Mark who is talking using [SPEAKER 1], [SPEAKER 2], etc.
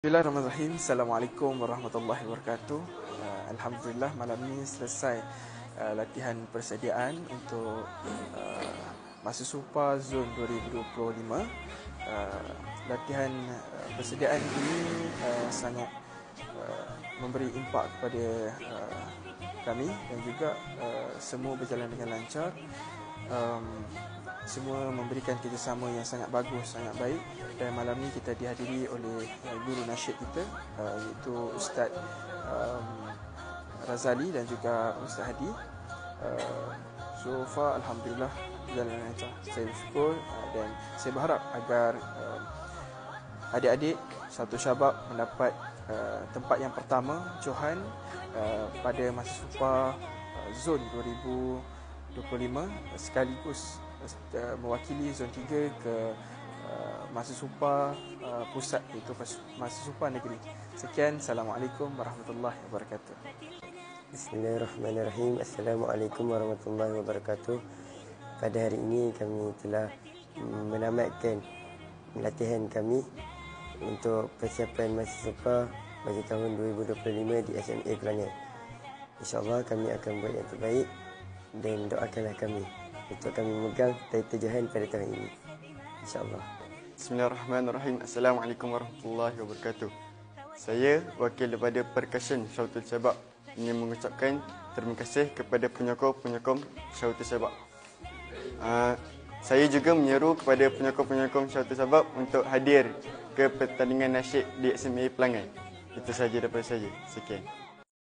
[SPEAKER 1] Bismillahirrahmanirrahim. Assalamualaikum warahmatullahi wabarakatuh. Alhamdulillah malam ini selesai latihan persediaan untuk Masa Supa Zon 2025. Latihan persediaan ini sangat memberi impak kepada kami dan juga semua berjalan dengan lancar. Semua memberikan kerjasama yang sangat bagus, sangat baik. Dan malam ni kita dihadiri oleh guru nasyid kita, iaitu Ustaz Razali dan juga Ustaz Hadi. So far Alhamdulillah berjalan lancar. Saya bersyukur dan saya berharap agar adik-adik Shautul Syabab mendapat tempat yang pertama Johan pada Masa Supa Zon 2025, sekaligus mewakili Zon 3 ke Masa Supa Pusat, iaitu Masa Supa Negeri. Sekian, Assalamualaikum warahmatullahi wabarakatuh.
[SPEAKER 2] Bismillahirrahmanirrahim. Assalamualaikum warahmatullahi wabarakatuh. Pada hari ini kami telah menamatkan latihan kami untuk persiapan Masa Supa bagi tahun 2025 di SMA Kelana. InsyaAllah kami akan buat yang terbaik dan doakanlah kami untuk kami memegang title Johan pada tahun ini, InsyaAllah.
[SPEAKER 3] Bismillahirrahmanirrahim. Assalamualaikum warahmatullahi wabarakatuh. Saya, wakil daripada Percussion Shautul Syabab, ingin mengucapkan terima kasih kepada penyokong-penyokong Shautul Syabab. Saya juga menyeru kepada penyokong-penyokong Shautul Syabab untuk hadir ke pertandingan nasyid di SMA Pelangai. Itu sahaja daripada saya. Sekian.